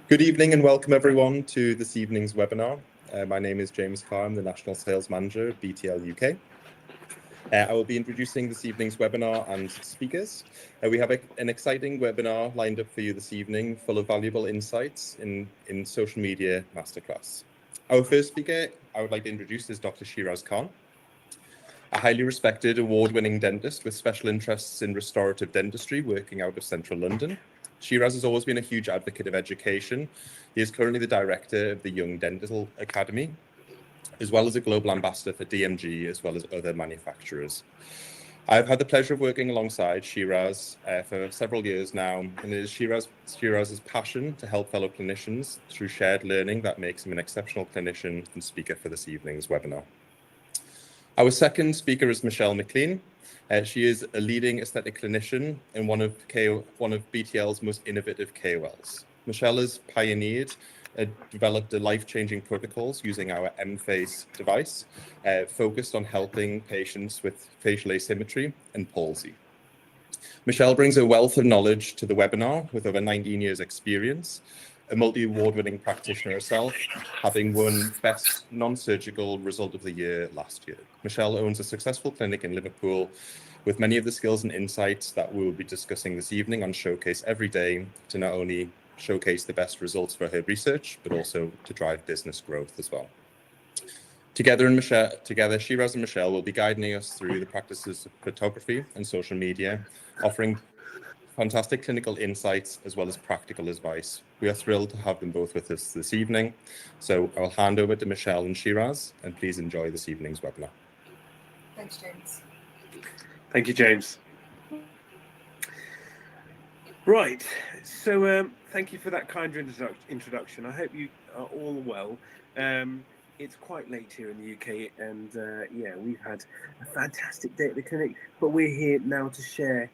Good evening and welcome everyone to this evening's webinar. My name is James Carr, I'm the National Sales Manager at BTL UK. I will be introducing this evening's webinar and speakers. We have an exciting webinar lined up for you this evening, full of valuable insights in social media masterclass. Our first speaker I would like to introduce is Dr. Shiraz Khan, a highly respected award-winning dentist with special interests in restorative dentistry working out of central London. Shiraz has always been a huge advocate of education. He is currently the director of the Young Dental Academy, as well as a global ambassador for DMG, as well as other manufacturers. I've had the pleasure of working alongside Shiraz for several years now, and it is Shiraz's passion to help fellow clinicians through shared learning that makes him an exceptional clinician and speaker for this evening's webinar. Our second speaker is Michelle McLean. She is a leading aesthetic clinician and one of BTL's most innovative KOLs. Michelle has pioneered and developed life-changing protocols using our M-Face device, focused on helping patients with facial asymmetry and palsy. Michelle brings a wealth of knowledge to the webinar with over 19 years experience, a multi-award-winning practitioner herself, having won Best Non-Surgical Result of the Year last year. Michelle owns a successful clinic in Liverpool with many of the skills and insights that we will be discussing this evening on Showcase every day to not only showcase the best results for her research, but also to drive business growth as well. Together, Shiraz and Michelle will be guiding us through the practices of photography and social media, offering fantastic clinical insights as well as practical advice. We are thrilled to have them both with us this evening. So I'll hand over to Michelle and Shiraz, and please enjoy this evening's webinar. Thanks, James. Thank you, James. Right, so thank you for that kind introduction. I hope you are all well. It's quite late here in the UK, and yeah, we've had a fantastic day at the clinic, but we're here now to share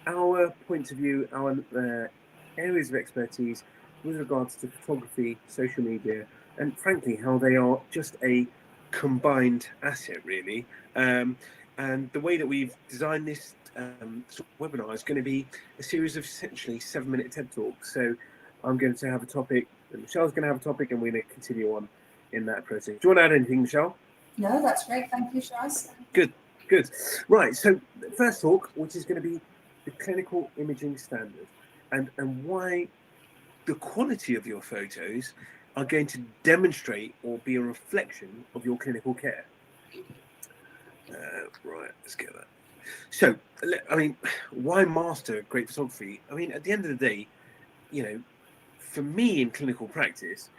our point of view, our areas of expertise with regards to photography, social media, and frankly, how they are just a combined asset, really. And the way that we've designed this sort of webinar is going to be a series of essentially 7-minute TED Talks. So I'm going to have a topic, and Michelle's going to have a topic, and we're going to continue on in that process. Do you want to add anything, Michelle? No, that's great. Thank you, Shiraz. Good. Right, so the first talk, which is going to be the clinical imaging standard, and why the quality of your photos are going to demonstrate or be a reflection of your clinical care. Right, let's get that. So, I mean, why master great photography? I mean, at the end of the day, you know, for me in clinical practice,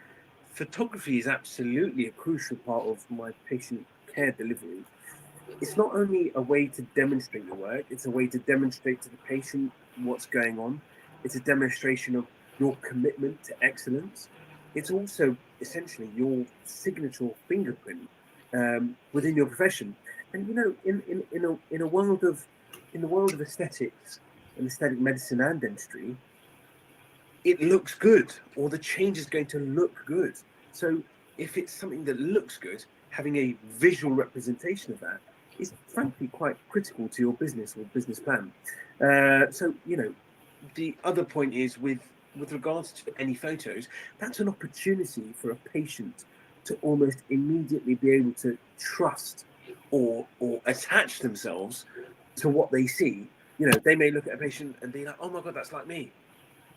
photography is absolutely a crucial part of my patient care delivery. It's not only a way to demonstrate your work, it's a way to demonstrate to the patient what's going on. It's a demonstration of your commitment to excellence. It's also essentially your signature fingerprint within your profession. And you know, in the world of aesthetics and aesthetic medicine and dentistry, it looks good, or the change is going to look good. So if it's something that looks good, having a visual representation of that is frankly quite critical to your business or business plan. So, you know, the other point is with regards to any photos, that's an opportunity for a patient to almost immediately be able to trust or attach themselves to what they see. You know, they may look at a patient and be like, oh my God, that's like me,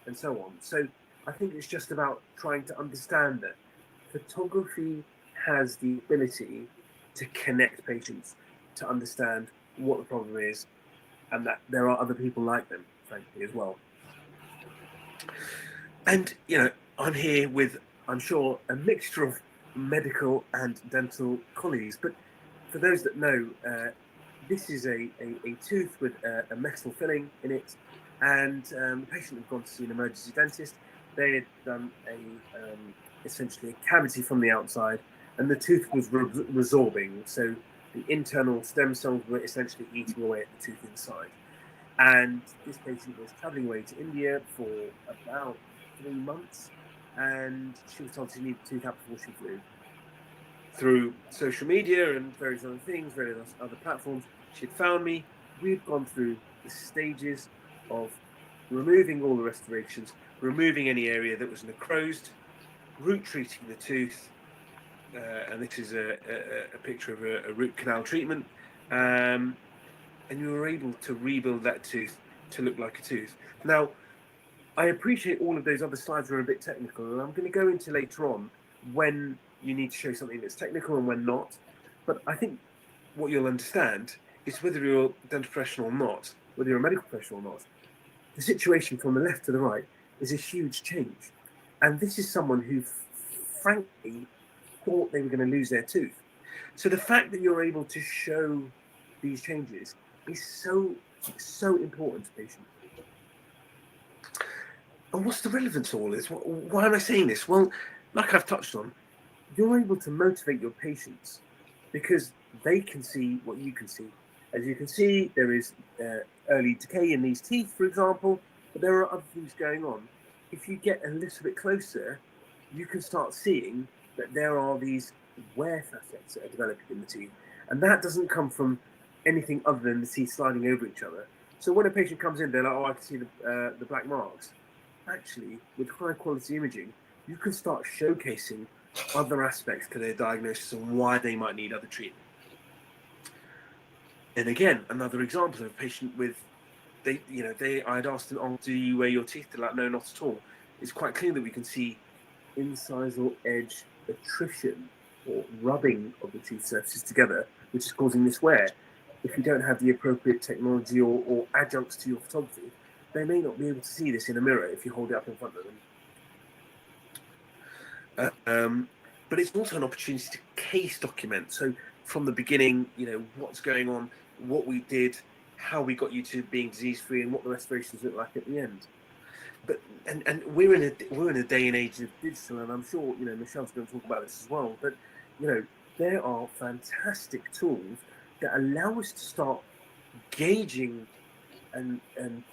and so on. So I think it's just about trying to understand that photography has the ability to connect patients, to understand what the problem is, and that there are other people like them, frankly, as well. And, you know, I'm here with, I'm sure, a mixture of medical and dental colleagues, but for those that know, this is a tooth with a metal filling in it, and the patient had gone to see an emergency dentist. They had done essentially a cavity from the outside, and the tooth was resorbing, so the internal stem cells were essentially eating away at the tooth inside. And this patient was travelling away to India for about 3 months, and she was told she needed a tooth out before she flew. Through social media and various other things, various other platforms, she had found me. We had gone through the stages of removing all the restorations, removing any area that was necrosed, root treating the tooth, and this is a picture of a root canal treatment, and you were able to rebuild that tooth to look like a tooth. Now, I appreciate all of those other slides are a bit technical, and I'm going to go into later on when you need to show something that's technical and when not. But I think what you'll understand is whether you're a dental professional or not, whether you're a medical professional or not, the situation from the left to the right is a huge change. And this is someone who frankly thought they were going to lose their tooth. So the fact that you're able to show these changes is so important to patients. And what's the relevance of all this? Why am I saying this? Well, like I've touched on, you're able to motivate your patients because they can see what you can see. As you can see, there is early decay in these teeth, for example, but there are other things going on. If you get a little bit closer, you can start seeing that there are these wear facets that are developing in the teeth. And that doesn't come from anything other than the teeth sliding over each other. So when a patient comes in, they're like, oh, I can see the black marks. Actually, with high quality imaging, you can start showcasing other aspects to their diagnosis and why they might need other treatment. And again, another example of a patient with, I'd asked them, oh, do you wear your teeth? They're like, no, not at all. It's quite clear that we can see incisal edge attrition or rubbing of the teeth surfaces together, which is causing this wear. If you don't have the appropriate technology or adjuncts to your photography, they may not be able to see this in a mirror if you hold it up in front of them. But it's also an opportunity to case document. So from the beginning, what's going on, what we did, how we got you to being disease-free, and what the restorations look like at the end. But and we're in a day and age of digital, and I'm sure Michelle's going to talk about this as well. But there are fantastic tools that allow us to start gauging and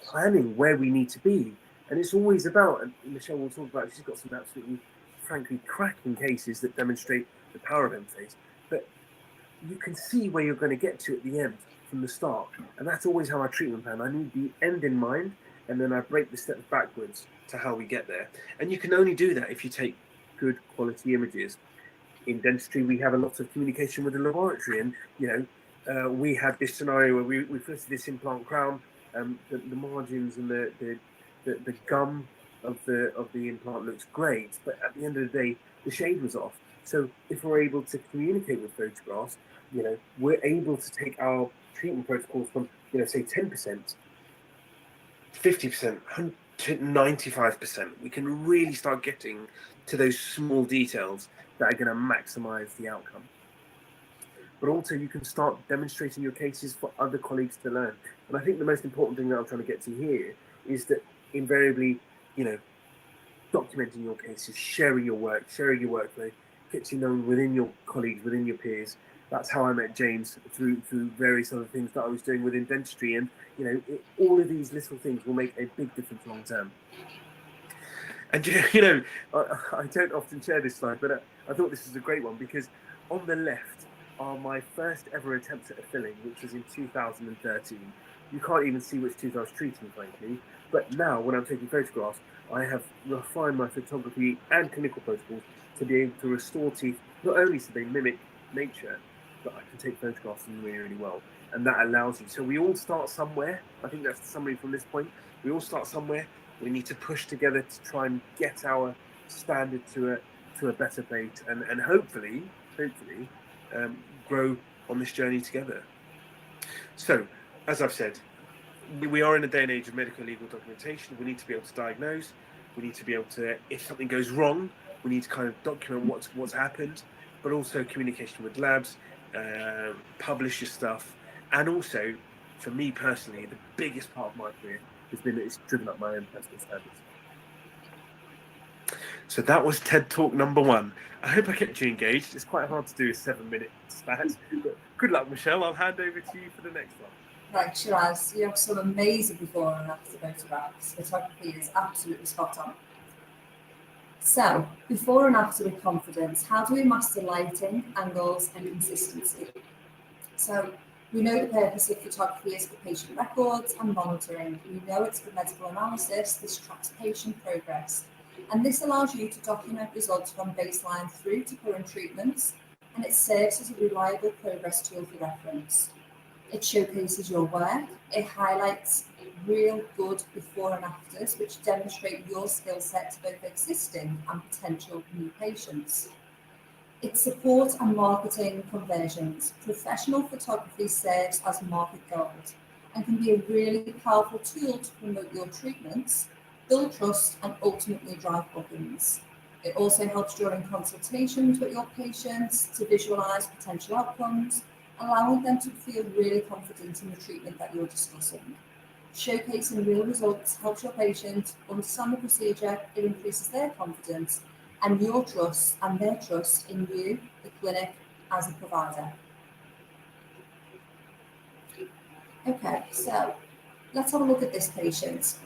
planning where we need to be. And it's always about, and Michelle will talk about, she's got some absolutely, frankly, cracking cases that demonstrate the power of M-phase. But you can see where you're going to get to at the end from the start. And that's always how I treatment plan. I need the end in mind, and then I break the steps backwards to how we get there. And you can only do that if you take good quality images. In dentistry, we have a lot of communication with the laboratory, and we had this scenario where we fitted this implant crown. The margins and the gum of the implant looks great, but at the end of the day, the shade was off. So if we're able to communicate with photographs, we're able to take our treatment protocols from say 10%, 50%, to 95%. We can really start getting to those small details that are going to maximize the outcome. But also you can start demonstrating your cases for other colleagues to learn. And I think the most important thing that I'm trying to get to here is that invariably, documenting your cases, sharing your work, sharing your workflow, gets you known within your colleagues, within your peers. That's how I met James through various other things that I was doing within dentistry. And, all of these little things will make a big difference long term. And, I don't often share this slide, but I thought this was a great one because on the left are my first ever attempts at a filling, which was in 2013. You can't even see which tooth I was treating, frankly. But now, when I'm taking photographs, I have refined my photography and clinical protocols to be able to restore teeth, not only so they mimic nature, but I can take photographs of them really, really well. And that allows you. So we all start somewhere. I think that's the summary from this point. We all start somewhere. We need to push together to try and get our standard to a better place, and hopefully, grow on this journey together. So, as I've said, we are in a day and age of medical legal documentation. We need to be able to diagnose. We need to be able to, if something goes wrong, we need to kind of document what's happened, but also communication with labs, publish your stuff, and also, for me personally, the biggest part of my career has been that it's driven up my own personal standards. So that was TED Talk number 1. I hope I kept you engaged. It's quite hard to do a 7-minute spat, but good luck, Michelle. I'll hand over to you for the next one. Right, Shiraz, you have some amazing before and after photographs. Photography is absolutely spot on. So, before and after with confidence, how do we master lighting, angles, and consistency? So, We know the purpose of photography is for patient records and monitoring. We know it's for medical analysis. This tracks patient progress. And this allows you to document results from baseline through to current treatments, and it serves as a reliable progress tool for reference. It showcases your work. It highlights real good before and afters, which demonstrate your skill set to both existing and potential new patients. It supports and marketing conversions. Professional photography serves as market gold and can be a really powerful tool to promote your treatments, build trust, and ultimately drive bookings. It also helps during consultations with your patients to visualize potential outcomes, allowing them to feel really confident in the treatment that you're discussing. Showcasing real results helps your patient understand the procedure, it increases their confidence and your trust and their trust in you, the clinic, as a provider. Okay, so let's have a look at this patient.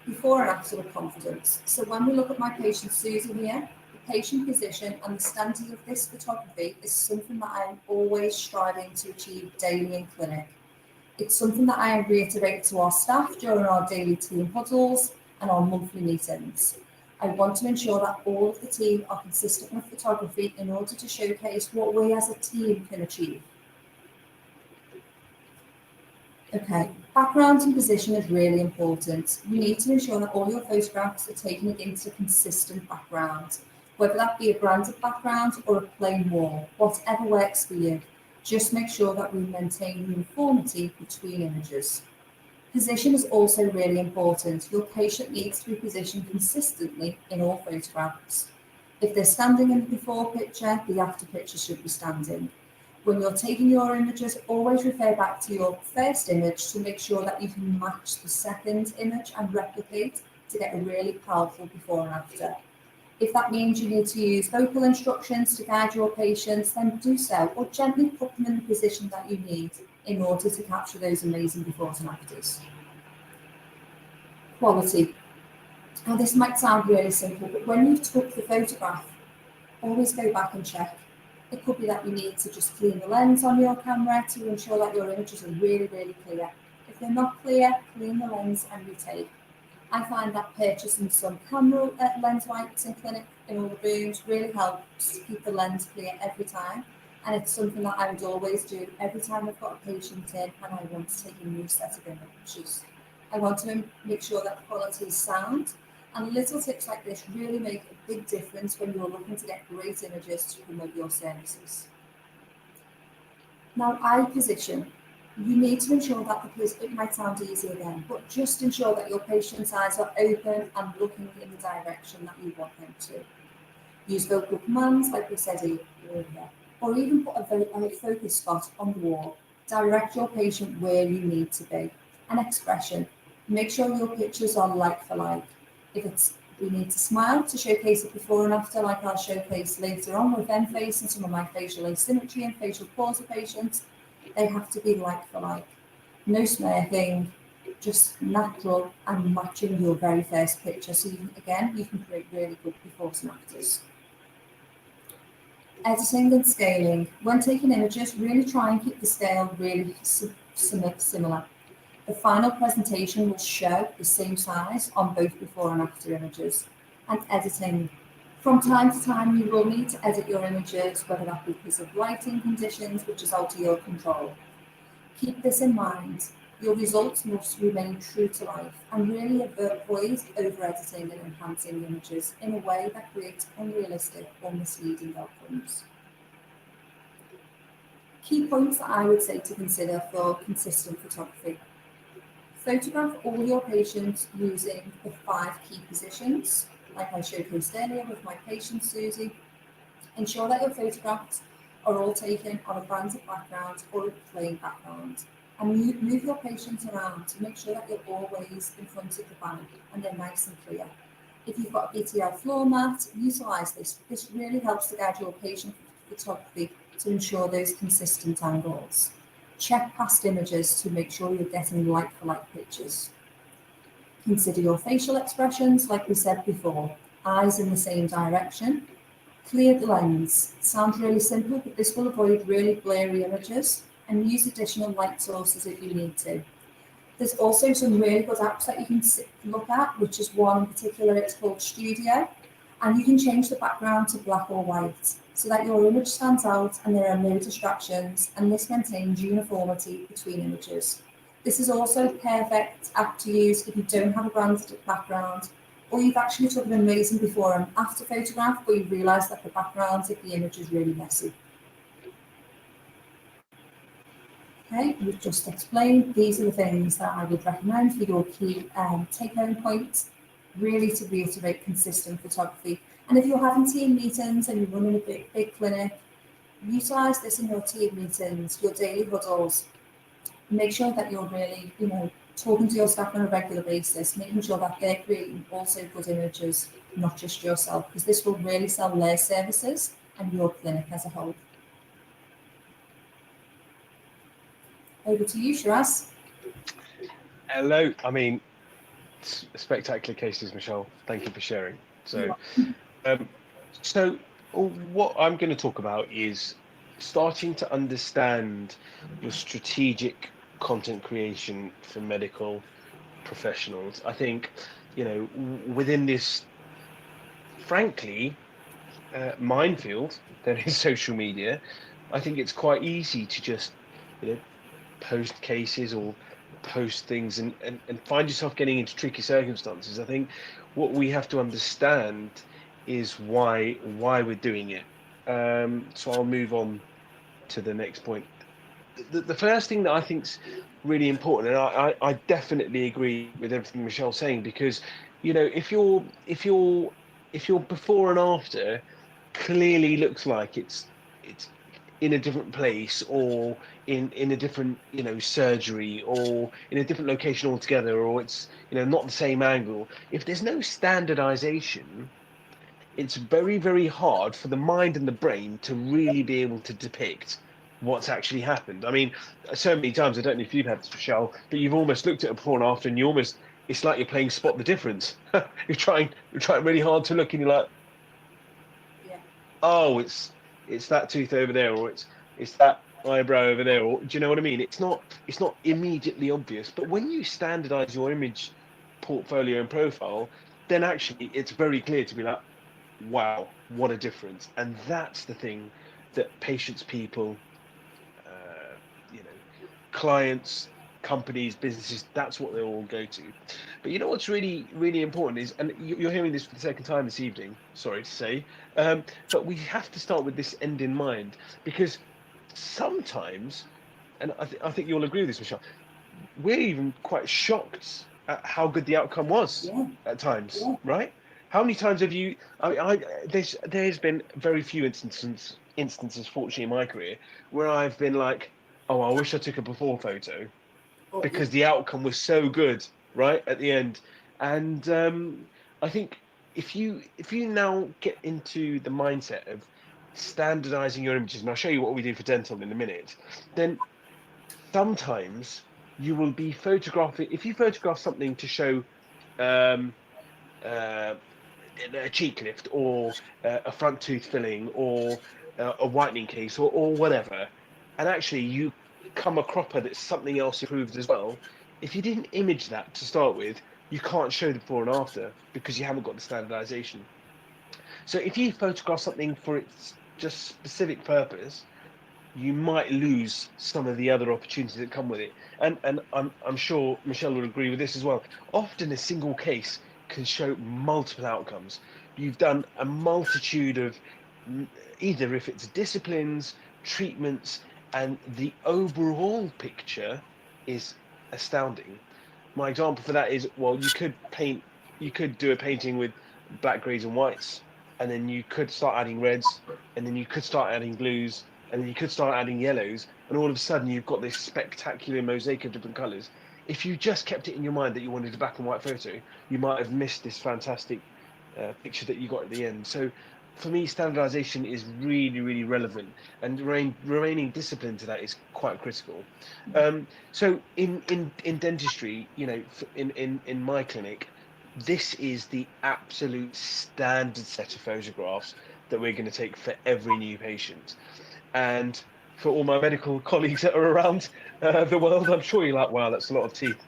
Before and after with confidence. So when we look at my patient Susie here, the patient position and the standard of this photography is something that I am always striving to achieve daily in clinic. It's something that I reiterate to our staff during our daily team huddles and our monthly meetings. I want to ensure that all of the team are consistent with photography in order to showcase what we as a team can achieve. Okay, background and position is really important. You need to ensure that all your photographs are taken against a consistent background, whether that be a branded background or a plain wall, whatever works for you. Just make sure that we maintain uniformity between images. Position is also really important. Your patient needs to be positioned consistently in all photographs. If they're standing in the before picture, the after picture should be standing. When you're taking your images, always refer back to your first image to make sure that you can match the second image and replicate to get a really powerful before and after. If that means you need to use vocal instructions to guide your patients, then do so, or gently put them in the position that you need in order to capture those amazing befores and afters. Quality. Now this might sound really simple, but when you've took the photograph, always go back and check. It could be that you need to just clean the lens on your camera to ensure that your images are really, really clear. If they're not clear, clean the lens and retake. I find that purchasing some camera lens wipes in clinic in all the rooms really helps to keep the lens clear every time. And it's something that I would always do every time I've got a patient in and I want to take a new set of images. I want to make sure that the quality is sound, and little tips like this really make a big difference when you're looking to get great images to promote your services. Now, eye position. You need to ensure that it might sound easy again, but just ensure that your patient's eyes are open and looking in the direction that you want them to. Use vocal commands like we said earlier, or even put a focus spot on the wall. Direct your patient where you need to be. An expression. Make sure your pictures are like for like. If we need to smile to showcase it before and after, like I'll showcase later on with M-face and some of my facial asymmetry and facial pause of patients, they have to be like for like. No smirking, just natural and matching your very first picture. So you can create really good befores and afters. Editing and scaling. When taking images, really try and keep the scale really similar. The final presentation will show the same size on both before and after images. And editing. From time to time, you will need to edit your images, whether that be because of lighting conditions, which is out of your control. Keep this in mind. Your results must remain true to life and really avoid over-editing and enhancing images in a way that creates unrealistic or misleading outcomes. Key points that I would say to consider for consistent photography. Photograph all your patients using the 5 key positions, like I showcased earlier with my patient Susie. Ensure that your photographs are all taken on a branded background or a plain background. And move your patients around to make sure that you're always in front of the band and they're nice and clear. If you've got a BTL floor mat, utilize this. This really helps to guide your patient photography to ensure those consistent angles. Check past images to make sure you're getting like-for-like pictures. Consider your facial expressions, like we said before. Eyes in the same direction. Clear the lens. Sounds really simple, but this will avoid really blurry images and use additional light sources if you need to. There's also some really good apps that you can look at, which is one in particular, it's called Studio, and you can change the background to black or white so that your image stands out and there are no distractions, and this maintains uniformity between images. This is also a perfect app to use if you don't have a branded background, or you've actually took an amazing before and after photograph, but you realise that the background of the image is really messy. Okay, we've just explained, these are the things that I would recommend for your key take-home points, really to reiterate consistent photography. And if you're having team meetings and you're running a big clinic, utilise this in your team meetings, your daily huddles. Make sure that you're really, talking to your staff on a regular basis, making sure that they're creating also good images, not just yourself, because this will really sell their services and your clinic as a whole. Over to you, Shiraz. Hello. I mean, spectacular cases, Michelle. Thank you for sharing. So what I'm going to talk about is starting to understand your strategic content creation for medical professionals. I think, within this, frankly, minefield that is social media, I think it's quite easy to just, post cases or post things and find yourself getting into tricky circumstances. I think what we have to understand is why we're doing it. So I'll move on to the next point. The first thing that I think is really important, and I definitely agree with everything Michelle's saying, because if your before and after clearly looks like it's in a different place, or in a different surgery, or in a different location altogether, or it's not the same angle, if there's no standardization, it's very, very hard for the mind and the brain to really be able to depict what's actually happened. I mean, so many times, I don't know if you've had this, Michelle, but you've almost looked at a before and after, and it's like you're playing spot the difference. you're trying really hard to look, and you're like, oh, it's that tooth over there, or it's that eyebrow over there, or do you know what I mean? It's not immediately obvious, but when you standardize your image portfolio and profile, then actually it's very clear to be like, wow, what a difference. And that's the thing that patients, people, clients, companies, businesses, that's what they all go to. But what's really, really important is, and you're hearing this for the second time this evening, sorry to say, but we have to start with this end in mind, because sometimes, and I think you'll agree with this, Michelle, we're even quite shocked at how good the outcome was at times, right? How many times have you? There's been very few instances, fortunately, in my career, where I've been like, oh, I wish I took a before photo, because the outcome was so good, right, at the end. And I think if you now get into the mindset of standardizing your images, and I'll show you what we do for dental in a minute, then sometimes you will be photographing. If you photograph something to show a cheek lift, or a front tooth filling, or a whitening case, or whatever, and actually you come a cropper that's something else improved as well, if you didn't image that to start with, you can't show the before and after, because you haven't got the standardization. So if you photograph something for its just specific purpose, you might lose some of the other opportunities that come with it. And I'm sure Michelle will agree with this as well. Often a single case can show multiple outcomes. You've done a multitude of, either if it's disciplines, treatments, and the overall picture is astounding. My example for that is, well, you could do a painting with black, greys, and whites, and then you could start adding reds, and then you could start adding blues, and then you could start adding yellows, and all of a sudden you've got this spectacular mosaic of different colors. If you just kept it in your mind that you wanted a black and white photo, you might have missed this fantastic picture that you got at the end. So for me, standardization is really, really relevant, and remaining disciplined to that is quite critical. So in dentistry, in my clinic, this is the absolute standard set of photographs that we're going to take for every new patient. And for all my medical colleagues that are around the world. I'm sure you're like, wow, that's a lot of teeth.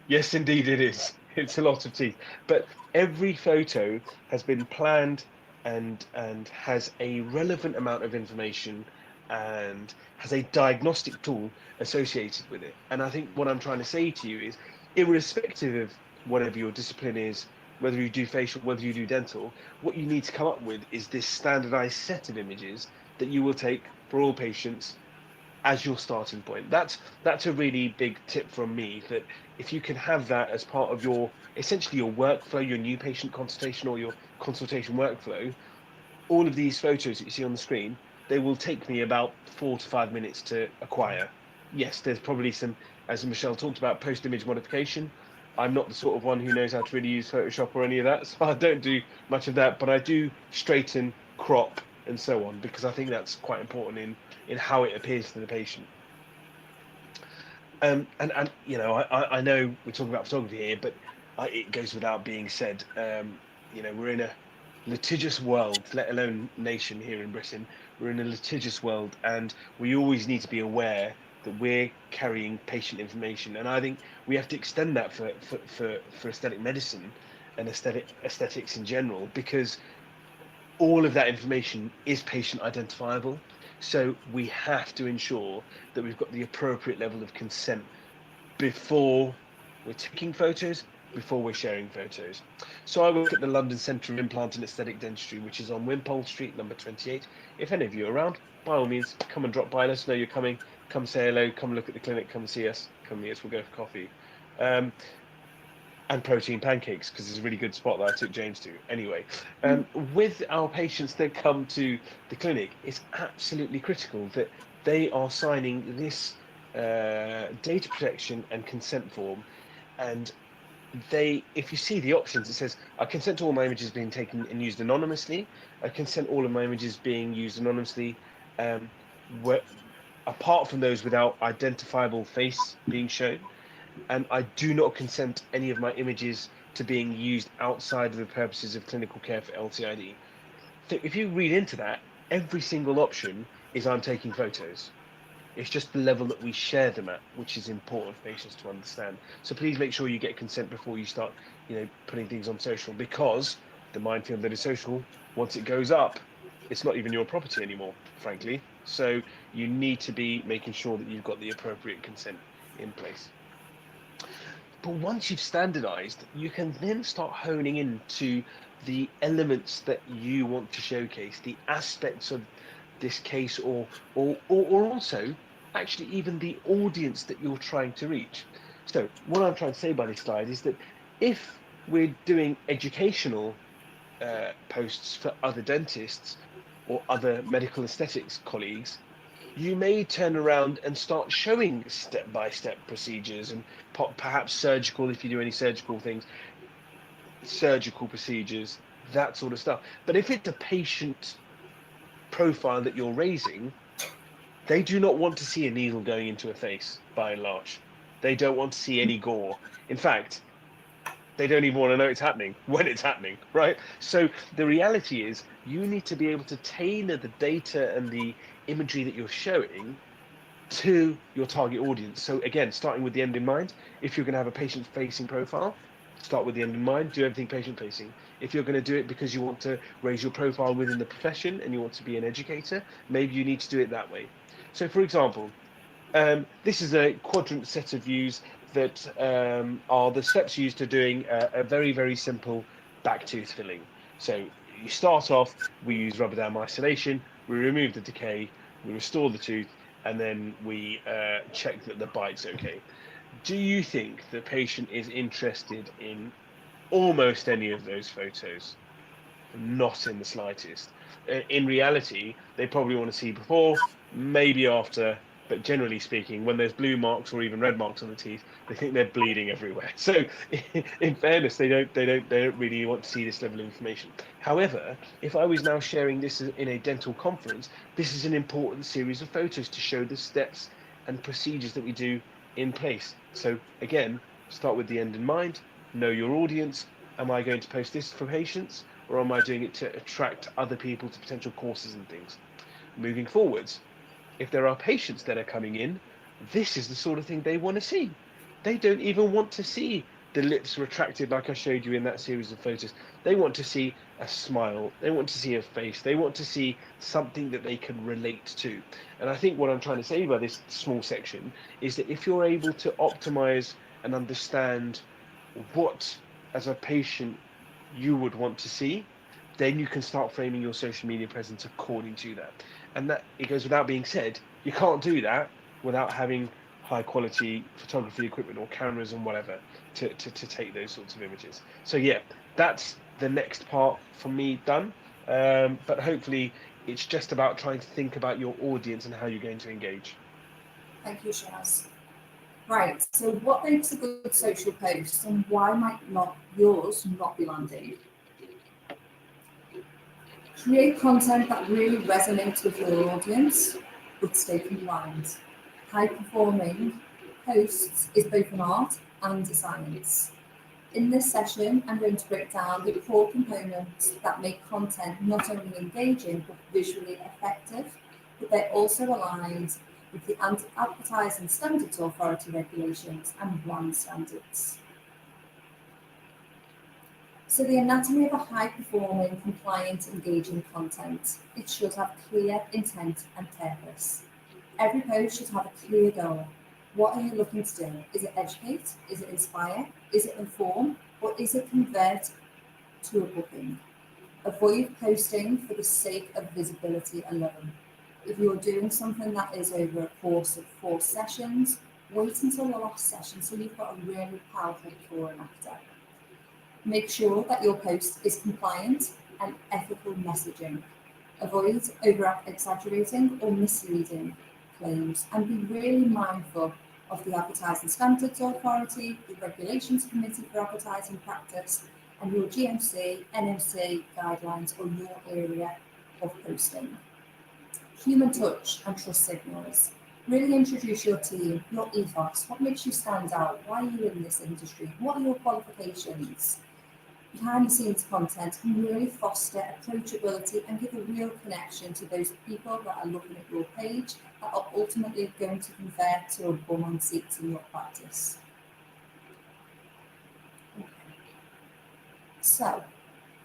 Yes, indeed it is. It's a lot of teeth. But every photo has been planned and has a relevant amount of information and has a diagnostic tool associated with it. And I think what I'm trying to say to you is, irrespective of whatever your discipline is, whether you do facial, whether you do dental, what you need to come up with is this standardized set of images that you will take for all patients as your starting point. That's a really big tip from me, that if you can have that as part of your, essentially your workflow, your new patient consultation or your consultation workflow, all of these photos that you see on the screen, they will take me about 4 to 5 minutes to acquire. Yes, there's probably some, as Michelle talked about, post-image modification. I'm not the sort of one who knows how to really use Photoshop or any of that, so I don't do much of that, but I do straighten, crop, and so on, because I think that's quite important in how it appears to the patient. And you know, I know we're talking about photography here, but it goes without being said. You know, we're in a litigious world, let alone nation here in Britain. We're in a litigious world, and we always need to be aware that we're carrying patient information. And I think we have to extend that for aesthetic medicine and aesthetics in general, because all of that information is patient identifiable. So we have to ensure that we've got the appropriate level of consent before we're taking photos, before we're sharing photos. So I work at the London Centre of Implant and Aesthetic Dentistry, which is on Wimpole Street, number 28. If any of you are around, by all means, come and drop by. Let us know you're coming. Come say hello. Come look at the clinic. Come see us. Come meet us. We'll go for coffee. And protein pancakes, because it's a really good spot that I took James to. Anyway, with our patients that come to the clinic, it's absolutely critical that they are signing this data protection and consent form. And if you see the options, it says, I consent to all my images being taken and used anonymously. I consent all of my images being used anonymously, apart from those without identifiable face being shown. And I do not consent any of my images to being used outside of the purposes of clinical care for LTID. So if you read into that, every single option is I'm taking photos. It's just the level that we share them at, which is important for patients to understand. So please make sure you get consent before you start, putting things on social, because the minefield that is social, once it goes up, it's not even your property anymore, frankly. So you need to be making sure that you've got the appropriate consent in place. But once you've standardized, you can then start honing into the elements that you want to showcase, the aspects of this case, or also actually even the audience that you're trying to reach. So what I'm trying to say by this slide is that if we're doing educational posts for other dentists or other medical aesthetics colleagues, you may turn around and start showing step-by-step procedures, and perhaps surgical, if you do any surgical things, surgical procedures, that sort of stuff. But if it's a patient profile that you're raising, they do not want to see a needle going into a face, by and large. They don't want to see any gore. In fact, they don't even want to know it's happening when it's happening, right? So the reality is, you need to be able to tailor the data and the imagery that you're showing to your target audience. So again, starting with the end in mind. If you're going to have a patient-facing profile, start with the end in mind. Do everything patient-facing. If you're going to do it because you want to raise your profile within the profession and you want to be an educator, maybe you need to do it that way. So, for example, this is a quadrant set of views that are the steps used to doing a very, very simple back tooth filling. So you start off, we use rubber dam isolation, we remove the decay, we restore the tooth, and then we check that the bite's okay. Do you think the patient is interested in almost any of those photos? Not in the slightest. In reality, they probably want to see before, maybe after, but generally speaking, when there's blue marks or even red marks on the teeth, they think they're bleeding everywhere. So, in fairness, they don't really want to see this level of information. However, if I was now sharing this in a dental conference, this is an important series of photos to show the steps and procedures that we do in place. So again, start with the end in mind. Know your audience. Am I going to post this for patients, or am I doing it to attract other people to potential courses and things? Moving forwards, if there are patients that are coming in, this is the sort of thing they want to see. They don't even want to see the lips retracted like I showed you in that series of photos. They want to see a smile. They want to see a face. They want to see something that they can relate to. And I think what I'm trying to say by this small section is that if you're able to optimize and understand what, as a patient, you would want to see, then you can start framing your social media presence according to that. And that, it goes without being said, you can't do that without having high quality photography equipment or cameras and whatever to take those sorts of images. So yeah, that's the next part for me done. But hopefully it's just about trying to think about your audience and how you're going to engage. Thank you, Shaz. Right, so what makes a good social post and why might not yours not be landing? Create content that really resonates with your audience, but stay compliant. High-performing posts is both an art and a science. In this session, I'm going to break down the core components that make content not only engaging but visually effective, but they're also aligned with the Advertising Standards Authority regulations and brand standards. So the anatomy of a high-performing, compliant, engaging content. It should have clear intent and purpose. Every post should have a clear goal. What are you looking to do? Is it educate? Is it inspire? Is it inform? Or is it convert to a booking? Avoid posting for the sake of visibility alone. If you're doing something that is over a course of 4 sessions, wait until the last session so you've got a really powerful before and after. Make sure that your post is compliant and ethical messaging. Avoid over-exaggerating or misleading claims and be really mindful of the Advertising Standards Authority, the Regulations Committee for Advertising Practice, and your GMC, NMC guidelines or your area of posting. Human touch and trust signals. Really introduce your team, your ethos, what makes you stand out, why are you in this industry, what are your qualifications? Behind the scenes content can really foster approachability and give a real connection to those people that are looking at your page that are ultimately going to convert to a bum on seats in your practice. Okay. So,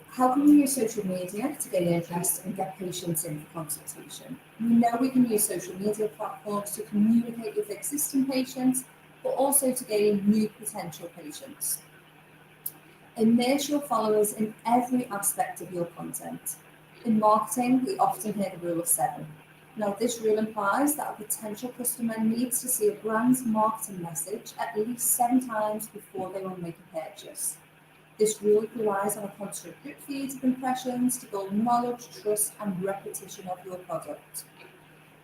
how can we use social media to gain interest and get patients in for consultation? We know we can use social media platforms to communicate with existing patients, but also to gain new potential patients. Immerse your followers in every aspect of your content. In marketing, we often hear the rule of 7. Now, this rule implies that a potential customer needs to see a brand's marketing message at least 7 times before they will make a purchase. This rule relies on a constant drip feed of impressions to build knowledge, trust, and repetition of your product.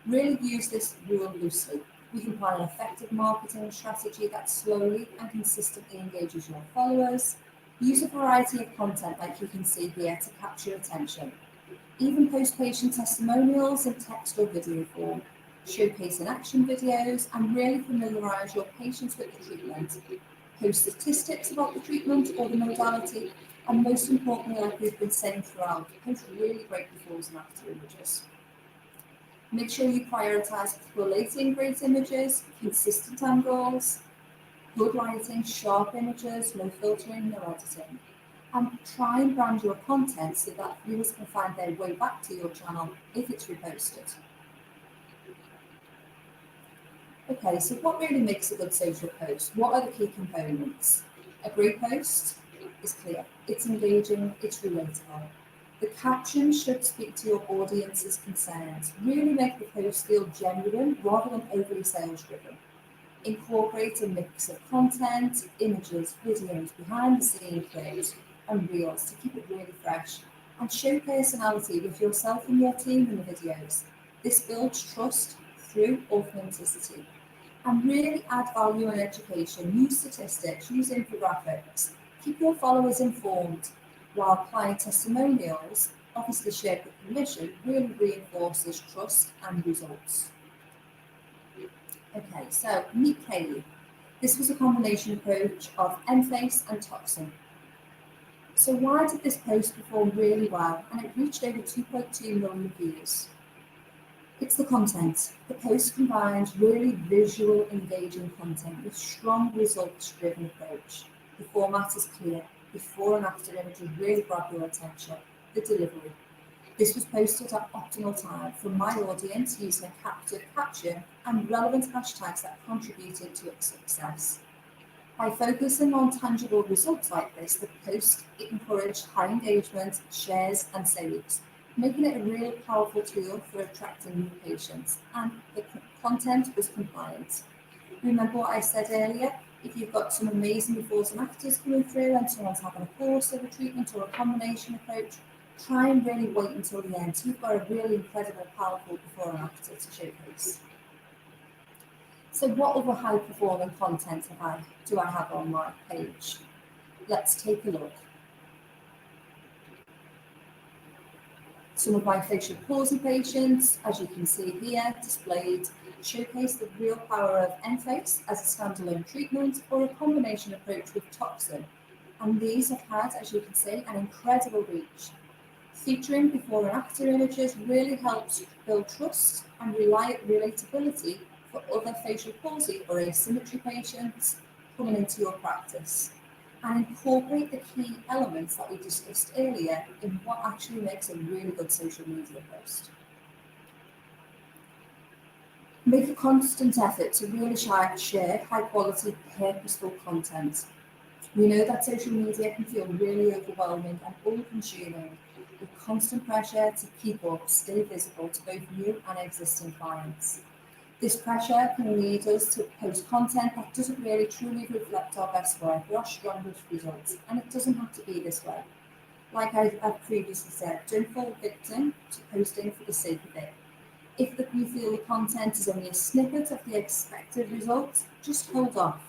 Really use this rule loosely. We can plan an effective marketing strategy that slowly and consistently engages your followers. Use a variety of content like you can see here to capture attention. Even post patient testimonials in text or video form. Showcase in action videos and really familiarise your patients with the treatment. Post statistics about the treatment or the modality, and most importantly, like we've been saying throughout, post really great befores and after images. Make sure you prioritise collating great images, consistent angles, good lighting, sharp images, no filtering, no editing. And try and brand your content so that viewers can find their way back to your channel if it's reposted. Okay, so what really makes a good social post? What are the key components? A great post is clear, it's engaging, it's relatable. The caption should speak to your audience's concerns. Really make the post feel genuine rather than overly sales driven. Incorporate a mix of content, images, videos, behind the scenes clips, and reels to keep it really fresh. And show personality with yourself and your team in the videos. This builds trust through authenticity. And really add value and education. Use statistics, use infographics. Keep your followers informed, while client testimonials, obviously shared with permission, really reinforces trust and results. Okay, so meet Kaylee. This was a combination approach of Enphase and Toxin. So why did this post perform really well and it reached over 2.2 million views? It's the content. The post combines really visual, engaging content with strong results-driven approach. The format is clear. Before and after images really grab your attention. The delivery. This was posted at optimal time from my audience using a captive caption and relevant hashtags that contributed to its success. By focusing on tangible results like this, the post encouraged high engagement, shares, and saves, making it a really powerful tool for attracting new patients. And the content was compliant. Remember what I said earlier? If you've got some amazing befores and afters coming through and someone's having a course of a treatment or a combination approach, try and really wait until the end. So you've got a really incredible, powerful before and after to showcase. So what other high performing content do I have on my page? Let's take a look. Some of my facial palsy patients, as you can see here, displayed, showcase the real power of N-Face as a standalone treatment or a combination approach with toxin. And these have had, as you can see, an incredible reach. Featuring before and after images really helps build trust and relatability for other facial palsy or asymmetry patients coming into your practice, and incorporate the key elements that we discussed earlier in what actually makes a really good social media post. Make a constant effort to really share high quality, purposeful content. We know that social media can feel really overwhelming and all-consuming, with constant pressure to keep up, stay visible to both new and existing clients. This pressure can lead us to post content that doesn't really truly reflect our best work or our strongest results, and it doesn't have to be this way. Like I've previously said, don't fall victim to posting for the sake of it. If you feel the content is only a snippet of the expected results, just hold off.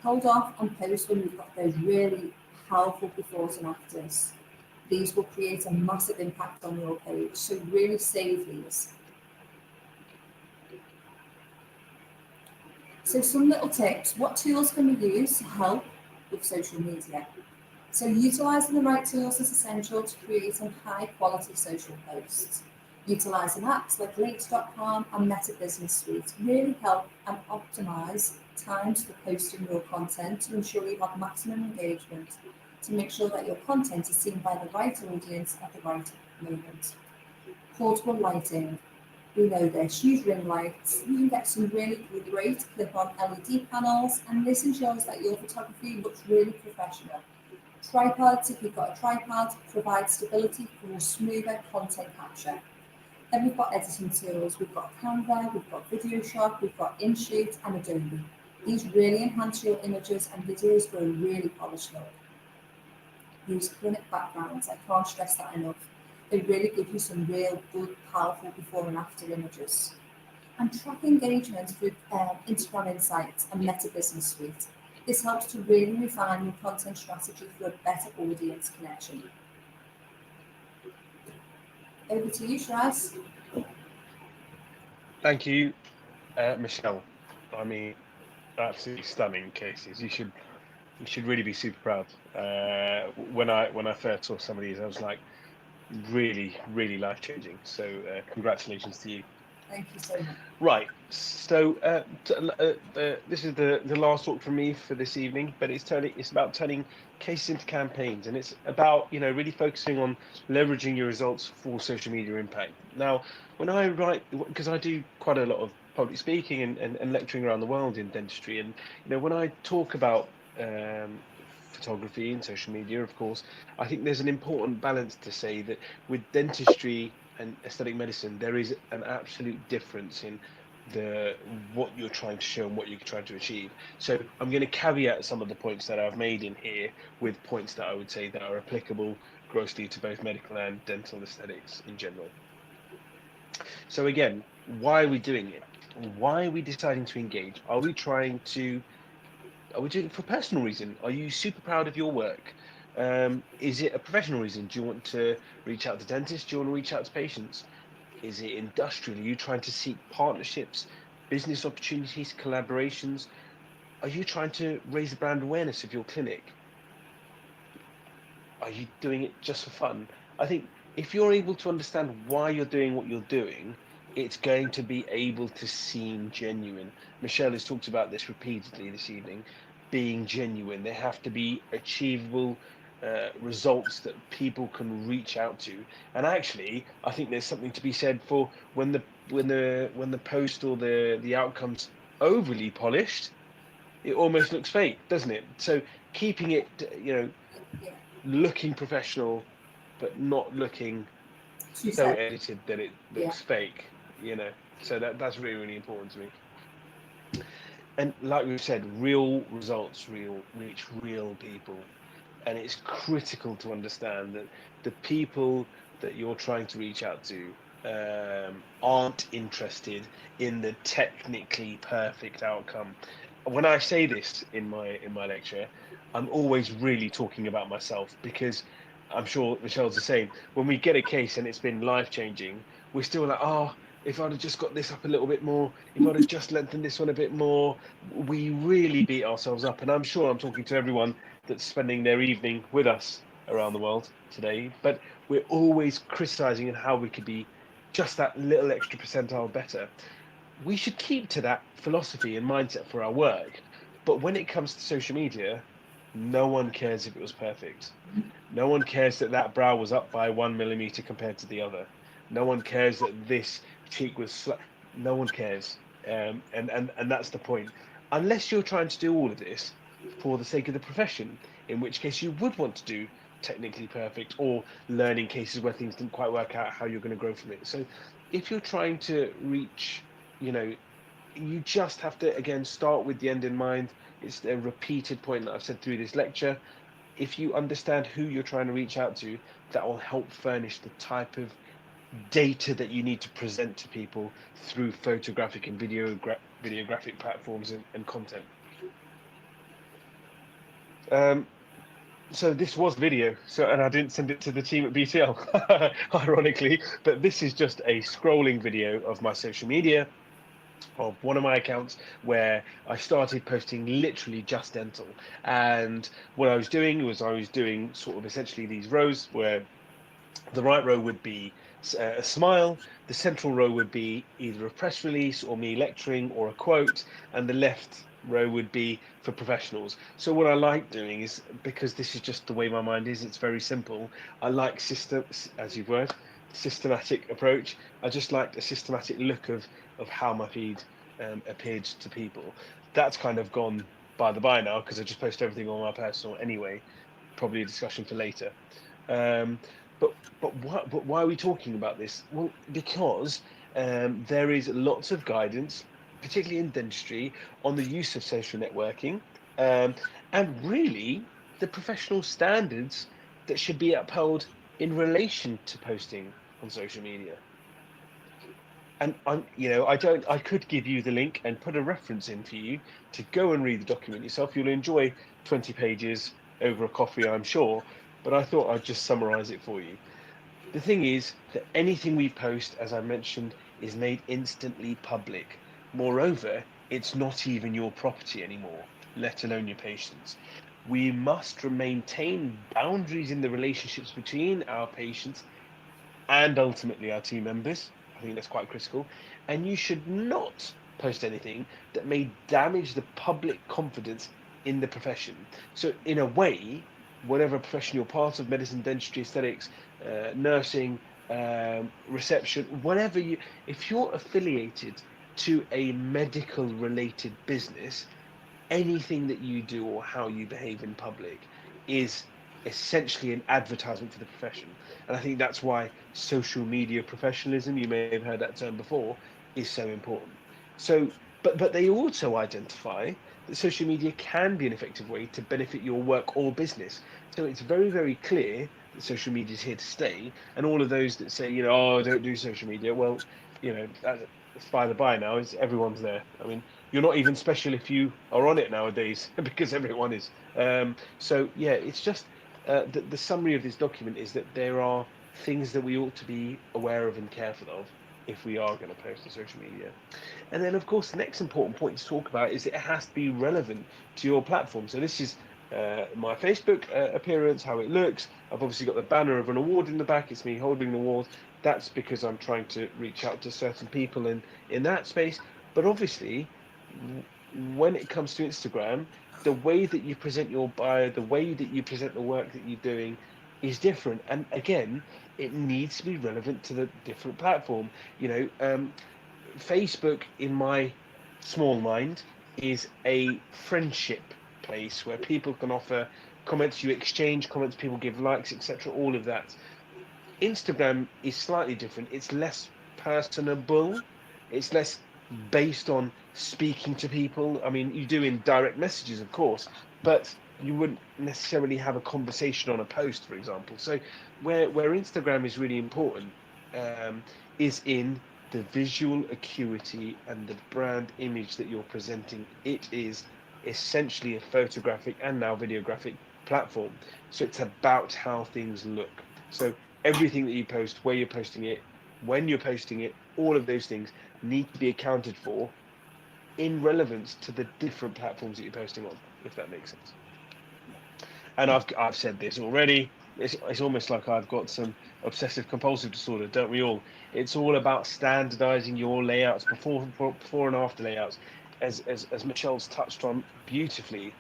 Hold off and post when you've got those really powerful befores and afters. These will create a massive impact on your page, so really save these. So some little tips. What tools can we use to help with social media? So utilising the right tools is essential to creating high quality social posts. Utilising apps like links.com and Meta Business Suite really help and optimise times for posting your content to ensure you have maximum engagement, to make sure that your content is seen by the right audience at the right moment. Portable lighting. We know this. Use ring lights. You can get some really great clip-on LED panels, and this ensures that your photography looks really professional. Tripods, if you've got a tripod, provide stability for smoother content capture. Then we've got editing tools. We've got Canva, we've got Videoshop, we've got InShoot and Adobe. These really enhance your images and videos for a really polished look. Use clinic backgrounds. I can't stress that enough. They really give you some real good, powerful before and after images. And track engagement through Instagram Insights and Meta Business Suite. This helps to really refine your content strategy for a better audience connection. Over to you, Shiraz. Thank you, Michelle. I mean, absolutely stunning cases. You should really be super proud. When I first saw some of these, I was like, really, really life changing. So congratulations to you. Thank you so much. Right. So this is the last talk from me for this evening, but it's about turning cases into campaigns, and it's about really focusing on leveraging your results for social media impact. Now, when I write, because I do quite a lot of public speaking and lecturing around the world in dentistry, and when I talk about photography and social media, of course, I think there's an important balance to say that with dentistry and aesthetic medicine, there is an absolute difference in what you're trying to show and what you're trying to achieve. So I'm going to caveat some of the points that I've made in here with points that I would say that are applicable grossly to both medical and dental aesthetics in general. So again, why are we doing it? Why are we deciding to engage? Are we doing it for personal reason? Are you super proud of your work? Is it a professional reason? Do you want to reach out to dentists? Do you want to reach out to patients? Is it industrial? Are you trying to seek partnerships, business opportunities, collaborations? Are you trying to raise the brand awareness of your clinic? Are you doing it just for fun? I think if you're able to understand why you're doing what you're doing, it's going to be able to seem genuine. Michelle has talked about this repeatedly this evening, being genuine. They have to be achievable results that people can reach out to. And actually, I think there's something to be said for when the post or the outcome's overly polished, it almost looks fake, doesn't it? So keeping it, Yeah. looking professional, but not looking She so said, edited that it yeah. looks fake, so that's really, really important to me. And like we've said, real results reach real people, and it's critical to understand that the people that you're trying to reach out to aren't interested in the technically perfect outcome. When I say this in my lecture, I'm always really talking about myself, because I'm sure Michelle's the same. When we get a case and it's been life changing, we're still like, oh, if I'd have just got this up a little bit more, if I'd have just lengthened this one a bit more, we really beat ourselves up. And I'm sure I'm talking to everyone that's spending their evening with us around the world today, but we're always criticizing and how we could be just that little extra percentile better. We should keep to that philosophy and mindset for our work. But when it comes to social media, no one cares if it was perfect. No one cares that that brow was up by 1 millimeter compared to the other. No one cares that this cheek was no one cares. And that's the point. Unless you're trying to do all of this for the sake of the profession, in which case you would want to do technically perfect, or learning cases where things didn't quite work out, how you're going to grow from it. So if you're trying to reach, you just have to, again, start with the end in mind. It's a repeated point that I've said through this lecture. If you understand who you're trying to reach out to, that will help furnish the type of data that you need to present to people through photographic and videographic platforms and content. So this was video, and I didn't send it to the team at BTL, ironically, but this is just a scrolling video of my social media, of one of my accounts, where I started posting literally just dental. And what I was doing was sort of essentially these rows, where the right row would be a smile, the central row would be either a press release or me lecturing or a quote, and the left row would be for professionals. So what I like doing is, because this is just the way my mind is, it's very simple. I like as you've heard, systematic approach. I just like a systematic look of how my feed appeared to people. That's kind of gone by the by now, because I just post everything on my personal anyway. Probably a discussion for later. Um, but why are we talking about this? Well, because there is lots of guidance, particularly in dentistry, on the use of social networking, um, and really the professional standards that should be upheld in relation to posting on social media. And I could give you the link and put a reference in for you to go and read the document yourself. You'll enjoy 20 pages over a coffee, I'm sure, but I thought I'd just summarize it for you. The thing is that anything we post, as I mentioned, is made instantly public. Moreover, it's not even your property anymore, let alone your patients. We must maintain boundaries in the relationships between our patients and ultimately our team members. I think that's quite critical. And you should not post anything that may damage the public confidence in the profession. So, in a way, whatever profession you're part of, medicine, dentistry, aesthetics, nursing, reception, if you're affiliated to a medical related business, anything that you do or how you behave in public is essentially an advertisement for the profession. And I think that's why social media professionalism, you may have heard that term before, is so important. So, but they also identify that social media can be an effective way to benefit your work or business. So it's very, very clear that social media is here to stay. And all of those that say, oh, don't do social media, well, that's by the by now. Is everyone's there. I mean, you're not even special if you are on it nowadays, because everyone is. So yeah, it's just the summary of this document is that there are things that we ought to be aware of and careful of if we are going to post to social media. And then, of course, the next important point to talk about is that it has to be relevant to your platform. So this is my Facebook appearance, how it looks. I've obviously got the banner of an award in the back. It's me holding the award. That's because I'm trying to reach out to certain people in that space. But obviously, when it comes to Instagram, the way that you present your bio, the way that you present the work that you're doing is different. And again, it needs to be relevant to the different platform. Facebook, in my small mind, is a friendship place where people can offer comments, you exchange comments, people give likes, etc. All of that. Instagram is slightly different. It's less personable. It's less based on speaking to people. I mean, you do in direct messages, of course, but you wouldn't necessarily have a conversation on a post, for example. So where Instagram is really important is in the visual acuity and the brand image that you're presenting. It is essentially a photographic and now videographic platform. So it's about how things look. So everything that you post, where you're posting it, when you're posting it, all of those things need to be accounted for in relevance to the different platforms that you're posting on, if that makes sense. And I've said this already. It's almost like I've got some obsessive compulsive disorder, don't we all? It's all about standardizing your layouts before and after layouts, as Michelle's touched on beautifully.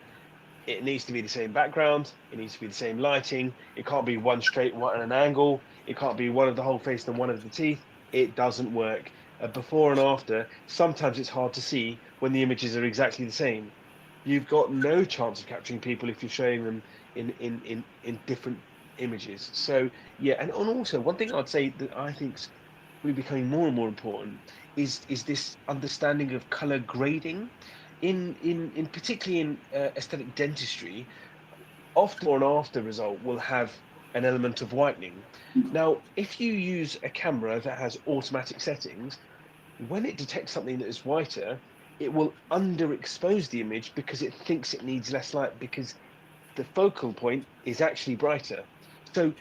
It needs to be the same background. It needs to be the same lighting. It can't be one straight, one at an angle. It can't be one of the whole face and one of the teeth. It doesn't work. Before and after, sometimes it's hard to see when the images are exactly the same. You've got no chance of capturing people if you're showing them in different images. So yeah, and also one thing I'd say that I think's really becoming more and more important is this understanding of color grading in particularly in aesthetic dentistry. Often before and after result will have an element of whitening. Now, if you use a camera that has automatic settings, when it detects something that is whiter, it will underexpose the image because it thinks it needs less light because the focal point is actually brighter. So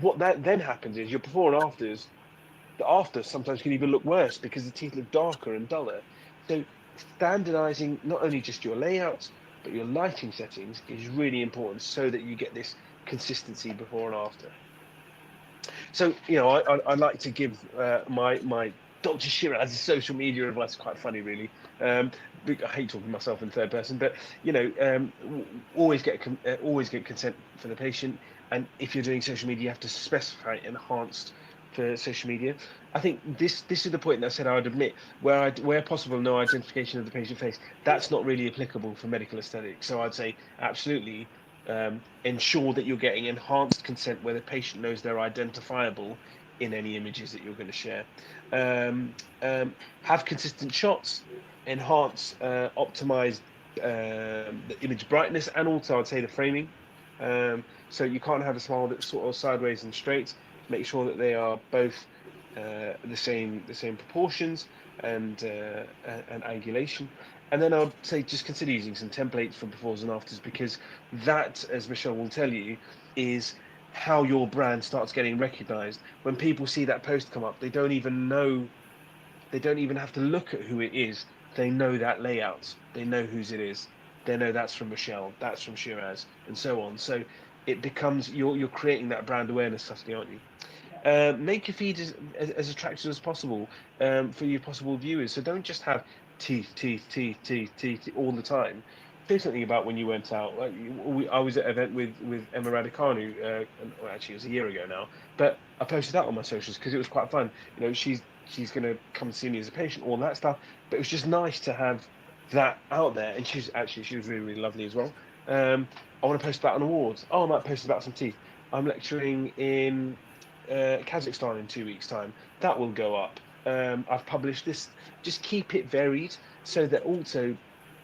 what that then happens is your before and afters, the after sometimes can even look worse because the teeth look darker and duller. So standardizing not only just your layouts but your lighting settings is really important so that you get this consistency before and after. So I like to give my Dr. Shiraz's social media advice. Quite funny, really. I hate talking myself in third person, but always get consent for the patient. And if you're doing social media, you have to specify enhanced for social media. I think this is the point that I said I would admit where possible, no identification of the patient face. That's not really applicable for medical aesthetics. So I'd say absolutely ensure that you're getting enhanced consent where the patient knows they're identifiable in any images that you're going to share. Have consistent shots, enhance, optimize the image brightness, and also I'd say the framing. So you can't have a smile that's sort of sideways and straight. Make sure that they are both the same proportions and angulation. And then I'd say just consider using some templates for befores and afters, because that, as Michelle will tell you, is how your brand starts getting recognized. When people see that post come up, they don't even have to look at who it is. They know that layout. They know whose it is. They know that's from Michelle, that's from Shiraz, and so on. So it becomes you're creating that brand awareness subtly, aren't you? Make your feed as attractive as possible for your possible viewers. So don't just have teeth all the time. Say something about when you went out. I was at an event with Emma Raducanu, well, actually it was a year ago now, but I posted that on my socials because it was quite fun. She's going to come see me as a patient, all that stuff. But it was just nice to have that out there, and she was really, really lovely as well. I want to post about an award. Oh, I might post about some teeth. I'm lecturing in Kazakhstan in 2 weeks' time. That will go up. I've published this. Just keep it varied so that also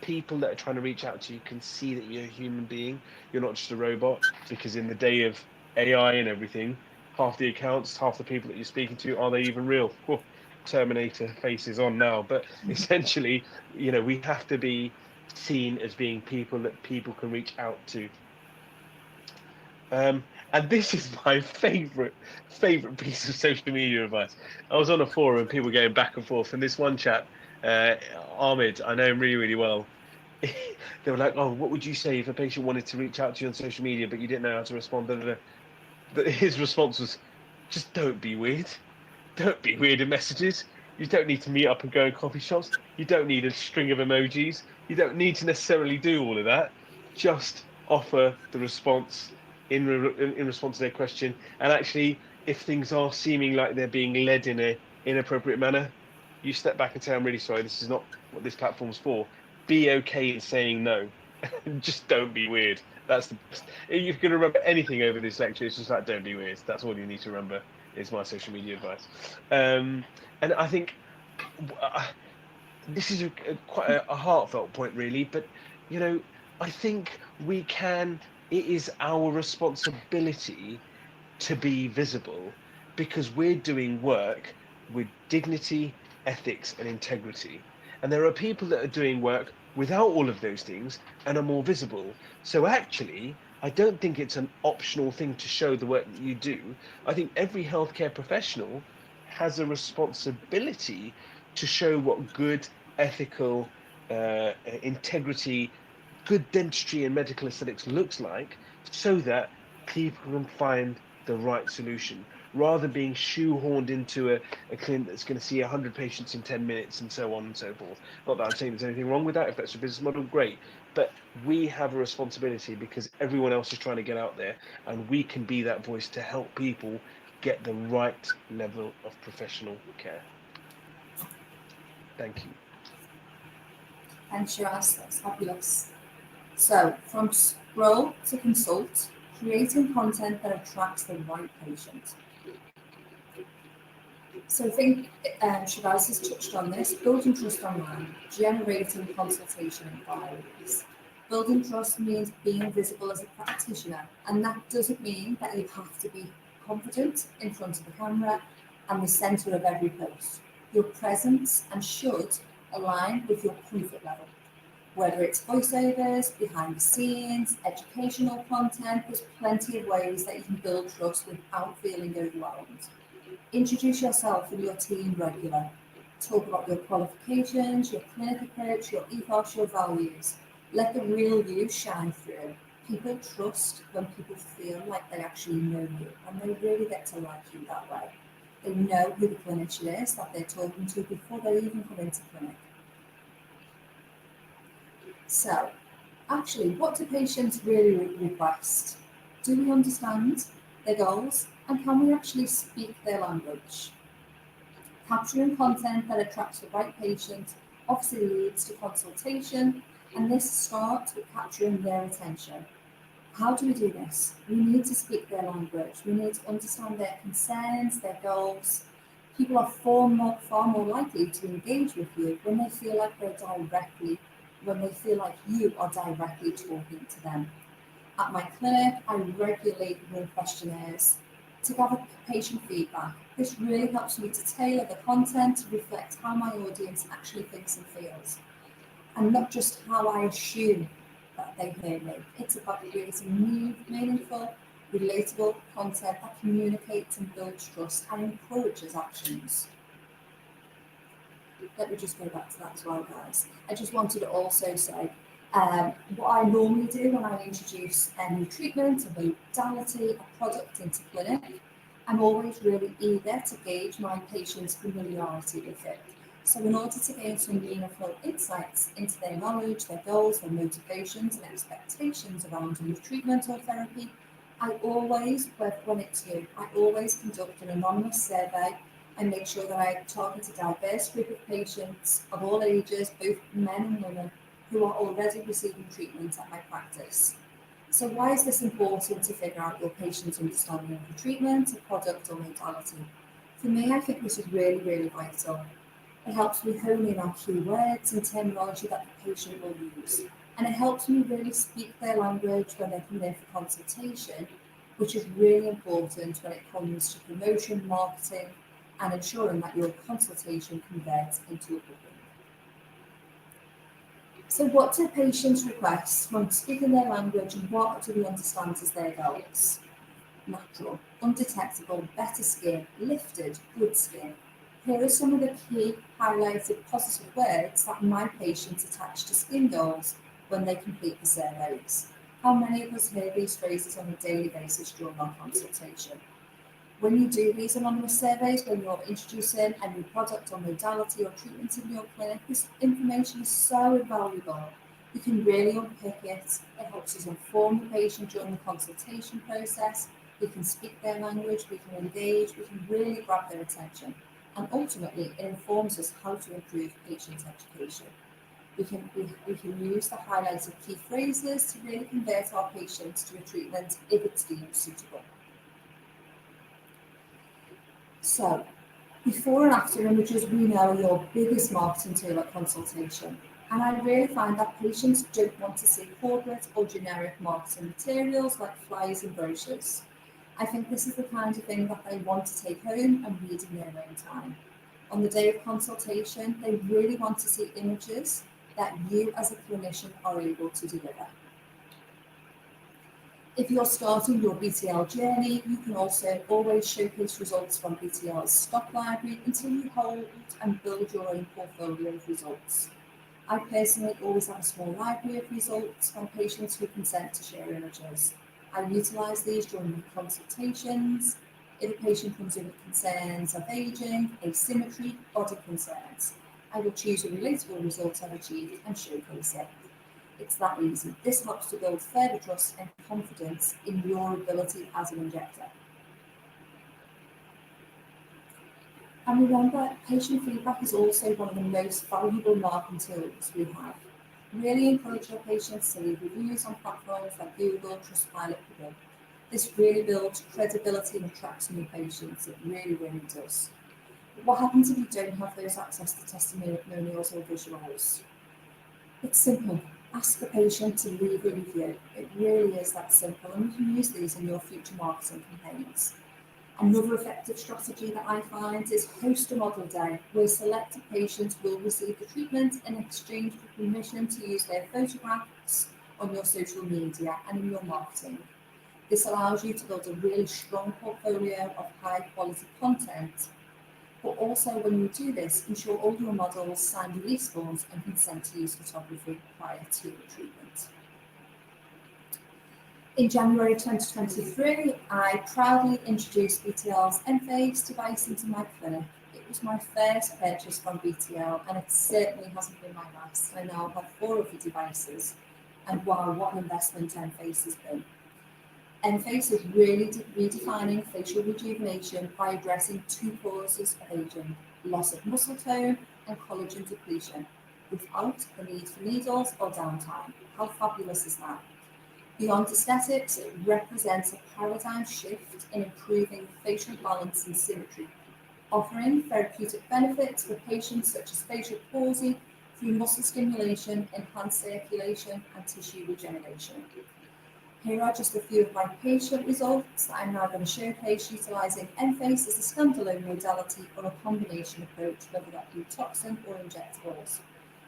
people that are trying to reach out to you can see that you're a human being. You're not just a robot, because in the day of AI and everything, half the accounts, half the people that you're speaking to, are they even real? Whew, Terminator faces on now. But essentially, we have to be seen as being people that people can reach out to. And this is my favorite piece of social media advice. I was on a forum and people going back and forth, and this one chap, Ahmed, I know him really, really well. they were like, oh, what would you say if a patient wanted to reach out to you on social media, but you didn't know how to respond? But his response was, just don't be weird. Don't be weird in messages. You don't need to meet up and go in coffee shops. You don't need a string of emojis. You don't need to necessarily do all of that. Just offer the response in response to their question. And actually, if things are seeming like they're being led in a inappropriate manner, you step back and say, I'm really sorry, this is not what this platform's for. Be okay in saying no. Just don't be weird. That's the best. If you're going to remember anything over this lecture, it's just like, don't be weird. That's all you need to remember, is my social media advice. And I think this is quite a heartfelt point, really. But, you know, I think it is our responsibility to be visible, because we're doing work with dignity, ethics, and integrity. And there are people that are doing work without all of those things and are more visible. So actually, I don't think it's an optional thing to show the work that you do. I think every healthcare professional has a responsibility to show what good, ethical, integrity, good dentistry and medical aesthetics looks like, so that people can find the right solution, rather than being shoehorned into a clinic that's going to see 100 patients in 10 minutes and so on and so forth. Not that I'm saying there's anything wrong with that. If that's your business model, great. But we have a responsibility, because everyone else is trying to get out there, and we can be that voice to help people get the right level of professional care. Thank you. Thanks, Shiraz. That's fabulous. So, from scroll to consult, creating content that attracts the right patient. So I think Shiraz has touched on this, building trust online, generating consultation inquiries. Building trust means being visible as a practitioner, and that doesn't mean that you have to be confident in front of the camera and the centre of every post. Your presence and should align with your comfort level. Whether it's voiceovers, behind the scenes, educational content, there's plenty of ways that you can build trust without feeling overwhelmed. Introduce yourself and your team regular. Talk about your qualifications, your clinic approach, your ethos, your values. Let the real you shine through. People trust when people feel like they actually know you, and they really get to like you that way. They know who the clinician is that they're talking to before they even come into clinic. So, actually, what do patients really request? Do we understand their goals, and can we actually speak their language? Capturing content that attracts the right patient obviously leads to consultation, and this starts with capturing their attention. How do we do this? We need to speak their language. We need to understand their concerns, their goals. People are far more likely to engage with you when they feel like you are directly talking to them. At my clinic, I regularly run questionnaires to gather patient feedback. This really helps me to tailor the content to reflect how my audience actually thinks and feels, and not just how I assume that they hear me. It's about creating new, meaningful, relatable content that communicates and builds trust and encourages actions. Let me just go back to that as well, guys. I just wanted to also say, what I normally do when I introduce a new treatment, a modality, a product into clinic, I'm always really eager to gauge my patient's familiarity with it. So in order to gain some meaningful insights into their knowledge, their goals, their motivations and expectations around a new treatment or therapy, I always, when it's new, I always conduct an anonymous survey and make sure that I target a diverse group of patients of all ages, both men and women, who are already receiving treatment at my practice. So why is this important to figure out your patient's understanding of the treatment, a product or modality? For me, I think this is really, really vital. It helps me hone in on keywords and terminology that the patient will use. And it helps me really speak their language when they come in for consultation, which is really important when it comes to promotion, marketing, and ensuring that your consultation converts into a booking. So what do patients request when speaking their language, and what do we understand as their goals? Natural, undetectable, better skin, lifted, good skin. Here are some of the key highlighted positive words that my patients attach to skin goals. when they complete the surveys. How many of us hear these phrases on a daily basis during our consultation? When you do these anonymous surveys, when you're introducing a new product or modality or treatment in your clinic, this information is so invaluable. You can really unpick it. It helps us inform the patient during the consultation process. We can speak their language, we can engage, we can really grab their attention. And ultimately, it informs us how to improve patient education. We can use the highlighted key phrases to really convert our patients to a treatment if it's deemed suitable. So, before and after images we know are your biggest marketing tool at consultation. And I really find that patients don't want to see corporate or generic marketing materials like flyers and brochures. I think this is the kind of thing that they want to take home and read in their own time. On the day of consultation, they really want to see images that you as a clinician are able to deliver. If you're starting your BTL journey, you can also always showcase results from BTL's stock library until you hold and build your own portfolio of results. I personally always have a small library of results from patients who consent to share images. I utilise these during my consultations. If a patient comes in with concerns of ageing, asymmetry, body concerns, I will choose a relatable result I've achieved and showcase it. It's that easy. This helps to build further trust and confidence in your ability as an injector. And remember, patient feedback is also one of the most valuable marketing tools we have. Really encourage your patients to leave reviews on platforms like Google, Trustpilot, Google. This really builds credibility and attracts new patients. It really, really does. But what happens if you don't have those access to testimonials or visuals? It's simple. Ask the patient to leave a review. It really is that simple, and you can use these in your future marketing campaigns. Another effective strategy that I find is host a model day where selected patients will receive the treatment in exchange for permission to use their photographs on your social media and in your marketing. This allows you to build a really strong portfolio of high quality content. But also when you do this, ensure all your models sign release forms and consent to use photography prior to the treatment. In January 2023, I proudly introduced BTL's Enphase device into my clinic. It was my first purchase from BTL, and it certainly hasn't been my last. I now have 4 of the devices, and wow, what an investment Enphase has been. Enphase is really redefining facial rejuvenation by addressing 2 causes of aging: loss of muscle tone and collagen depletion, without the need for needles or downtime. How fabulous is that? Beyond aesthetics, it represents a paradigm shift in improving facial balance and symmetry, offering therapeutic benefits for patients such as facial palsy through muscle stimulation, enhanced circulation, and tissue regeneration. Here are just a few of my patient results that I'm now going to showcase utilising Enphase as a standalone modality or a combination approach, whether that be toxin or injectables.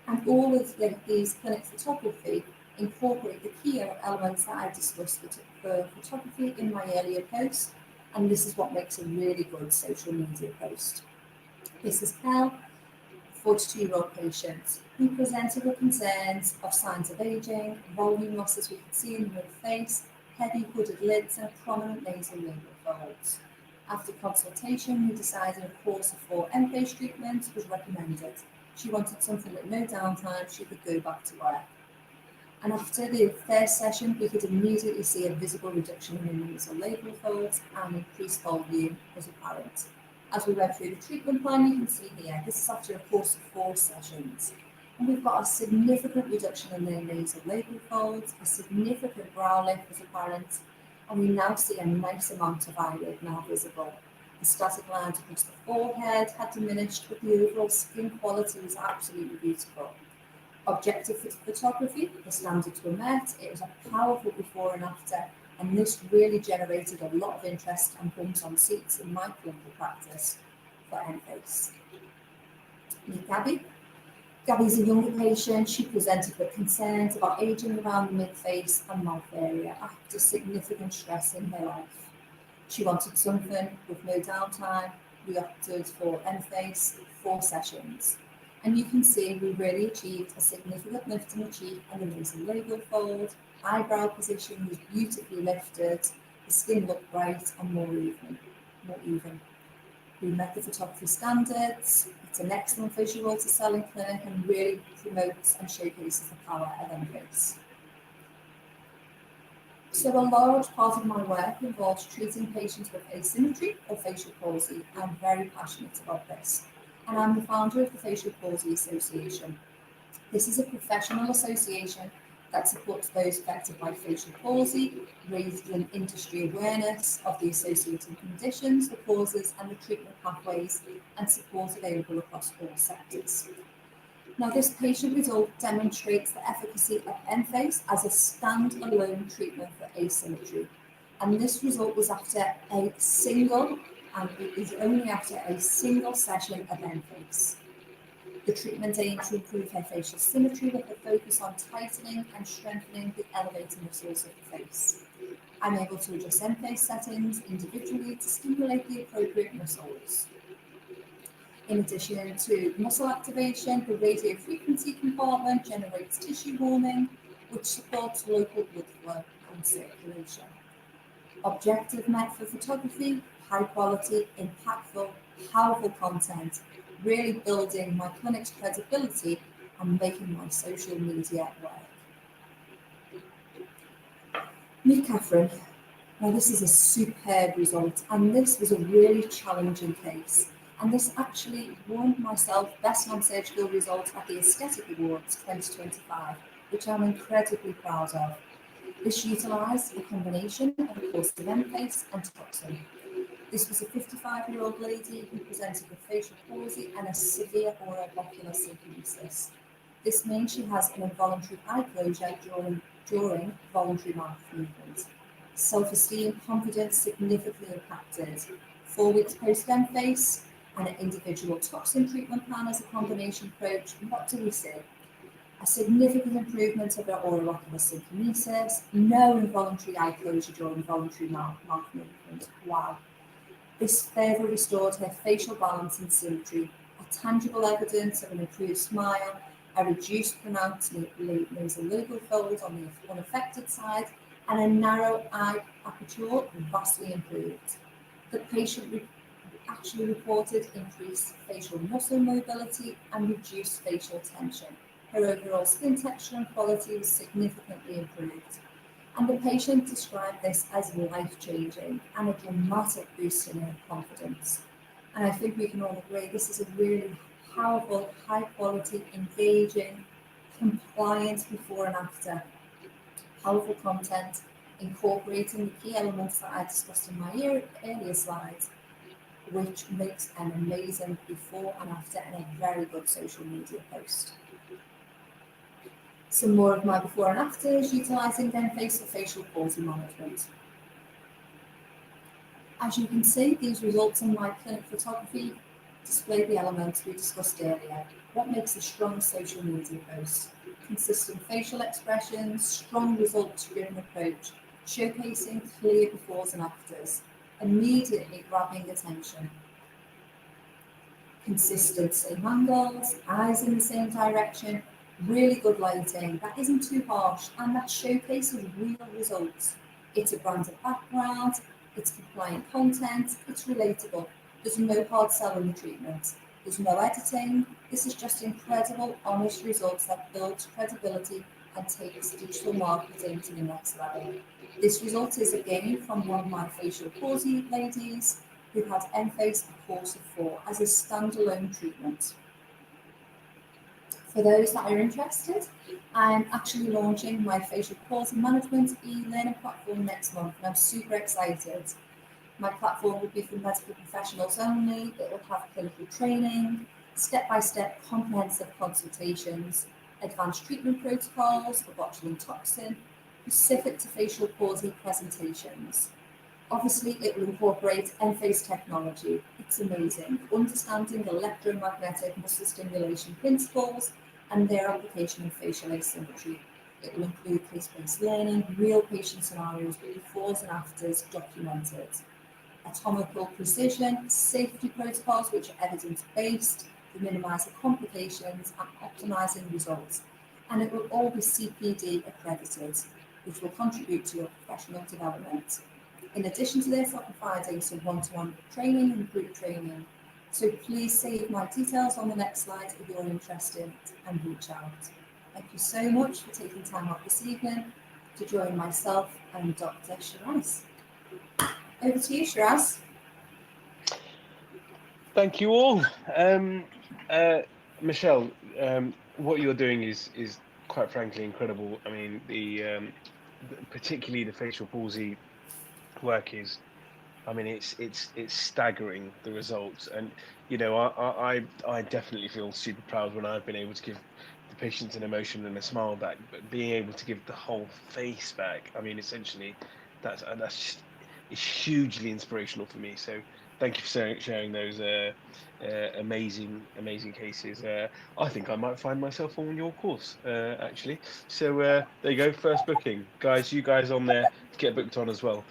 And all of these clinic photography incorporate the key elements that I discussed for photography in my earlier post, and this is what makes a really good social media post. This is Cal, 42-year-old patient, who presented with concerns of signs of aging, volume loss as we could see in her face, heavy hooded lids and prominent nasal labial folds. After consultation, we decided a course of 4 Enphase treatments was recommended. She wanted something with no downtime, she could go back to work. And after the first session, we could immediately see a visible reduction in the nasal labial folds and increased volume was apparent. As we went through the treatment plan, you can see here, this is after a course of 4 sessions. And we've got a significant reduction in the nasal labial folds, a significant brow lift was apparent, and we now see a nice amount of eyelid now visible. The static lines across the forehead had diminished, but the overall skin quality was absolutely beautiful. Objective photography, the standards were met, it was a powerful before and after, and this really generated a lot of interest and bums on seats in my clinical practice for Enphase. Meet Gabby. Gabby's a younger patient. She presented with concerns about aging around the mid-face and mouth area after significant stress in her life. She wanted something with no downtime. We opted for Enphase, 4 sessions. And you can see we really achieved a significant lift in the cheek and the nasolabial fold. Eyebrow position was beautifully lifted. The skin looked bright and more even. We met the photography standards. It's an excellent visual to sell in clinic and really promotes and showcases the power of M-Face. So a large part of my work involves treating patients with asymmetry or facial palsy. I'm very passionate about this. And I'm the founder of the Facial Palsy Association. This is a professional association that supports those affected by facial palsy, raising industry awareness of the associated conditions, the causes and the treatment pathways, and support available across all sectors. Now, this patient result demonstrates the efficacy of M-Face as a standalone treatment for asymmetry. And this result was after a single, and it is only after a single session of M-Face. The treatment aims to improve her facial symmetry with a focus on tightening and strengthening the elevator muscles of the face. I'm able to adjust M-Face settings individually to stimulate the appropriate muscles. In addition to muscle activation, the radiofrequency compartment generates tissue warming, which supports local blood flow and circulation. Objective met for photography, high quality, impactful, powerful content, really building my clinic's credibility and making my social media work. Meet Catherine. Now this is a superb result, and this was a really challenging case. And this actually won myself Best Non-Surgical Result at the Aesthetic Awards 2025, which I'm incredibly proud of. This utilised a combination of a course of M-Face and toxin. This was a 55-year-old lady who presented with facial palsy and a severe orobuccular synkinesis. This means she has an involuntary eye closure during voluntary mouth movement. Self-esteem, confidence significantly impacted. 4 weeks post-M-Face and an individual toxin treatment plan as a combination approach. And what do we see? A significant improvement of her orobuccular synkinesis, no involuntary eye closure during voluntary mouth movement. Wow. This further restored her facial balance and symmetry, a tangible evidence of an improved smile, a reduced pronounced nasolabial fold on the unaffected side, and a narrow eye aperture vastly improved. The patient actually reported increased facial muscle mobility and reduced facial tension. Her overall skin texture and quality was significantly improved. And the patient described this as life-changing and a dramatic boost in her confidence. And I think we can all agree this is a really powerful, high-quality, engaging, compliant before and after. Powerful content, incorporating the key elements that I discussed in my earlier slides, which makes an amazing before and after and a very good social media post. Some more of my before and afters utilising M-Face for facial palsy management. As you can see, these results in my clinic photography display the elements we discussed earlier. What makes a strong social media post? Consistent facial expressions, strong results-driven approach, showcasing clear befores and afters, immediately grabbing attention. Consistent same angles, eyes in the same direction, really good lighting, that isn't too harsh, and that showcases real results. It's a branded background, it's compliant content, it's relatable. There's no hard sell in the treatment. There's no editing. This is just incredible, honest results that build credibility and takes digital marketing to the next level. This result is a gain from one of my facial palsy ladies who had M-Face a course of 4 as a standalone treatment. For those that are interested, I'm actually launching my facial palsy management e-learning platform next month, and I'm super excited. My platform will be for medical professionals only. It will have clinical training, step-by-step comprehensive consultations, advanced treatment protocols for botulinum toxin, specific to facial palsy presentations. Obviously, it will incorporate M-Face technology. It's amazing. Understanding electromagnetic muscle stimulation principles and their application in facial asymmetry. It will include case-based learning, real patient scenarios with befores and afters documented. Anatomical precision, safety protocols which are evidence-based, for minimising complications and optimising results. And it will all be CPD accredited, which will contribute to your professional development. In addition to this, I'll be providing some one-to-one training and group training. So please save my details on the next slide if you're interested and reach out. Thank you so much for taking time out this evening to join myself and Dr. Shiraz. Over to you, Shiraz. Thank you all. Michelle, what you're doing is quite frankly incredible. I mean, particularly the facial palsy work is, I mean, it's staggering, the results. And you know, I definitely feel super proud when I've been able to give the patients an emotion and a smile back, but being able to give the whole face back, I mean, essentially, that's just, it's hugely inspirational for me. So thank you for sharing those amazing cases. I think I might find myself on your course, actually. So there you go, first booking, guys. You guys on there to get booked on as well.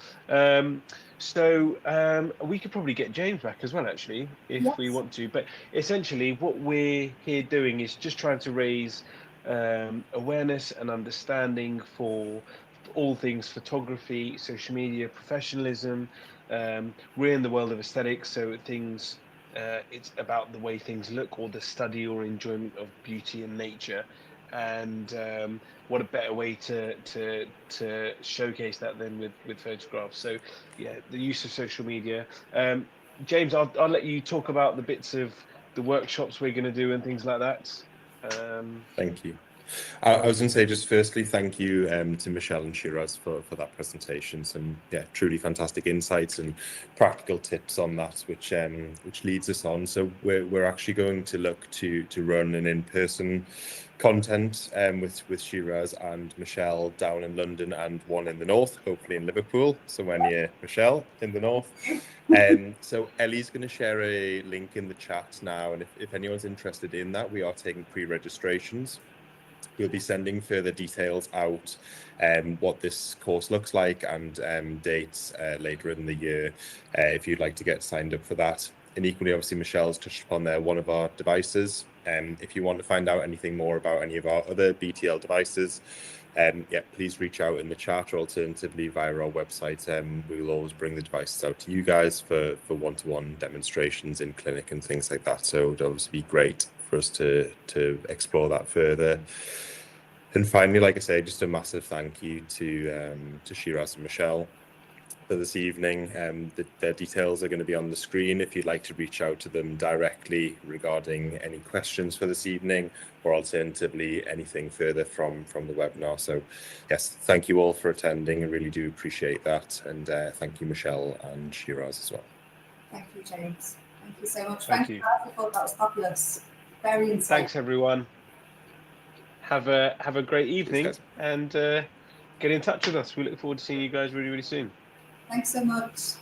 So we could probably get James back as well, actually, if we want to. But essentially, what we're here doing is just trying to raise awareness and understanding for all things photography, social media, professionalism. We're in the world of aesthetics, so things. It's about the way things look, or the study or enjoyment of beauty and nature. And what a better way to showcase that than with photographs. So yeah, the use of social media. James, I'll let you talk about the bits of the workshops we're going to do and things like that. Thank you. I was going to say, just firstly, thank you to Michelle and Shiraz for that presentation. Some truly fantastic insights and practical tips on that, which leads us on. So we're actually going to look to run an in-person content with Shiraz and Michelle down in London, and one in the north, hopefully in Liverpool, somewhere near Michelle in the north. So Ellie's going to share a link in the chat now, and if anyone's interested in that, we are taking pre-registrations. We'll be sending further details out, what this course looks like, and dates later in the year, if you'd like to get signed up for that. And equally, obviously, Michelle's touched upon there one of our devices. If you want to find out anything more about any of our other BTL devices, please reach out in the chat, or alternatively via our website. We will always bring the devices out to you guys for one-to-one demonstrations in clinic and things like that. So it would obviously be great for us to explore that further. And finally, like I say, just a massive thank you to Shiraz and Michelle for this evening. Their details are going to be on the screen if you'd like to reach out to them directly regarding any questions for this evening, or alternatively anything further from the webinar. So yes, thank you all for attending. I really do appreciate that. And thank you, Michelle and Shiraz, as well. Thank you, James. Thank you so much. Thank you. I thought that was fabulous. Very insightful. Thanks, everyone. Have a great evening. Thanks, and get in touch with us. We look forward to seeing you guys really, really soon. Thanks so much.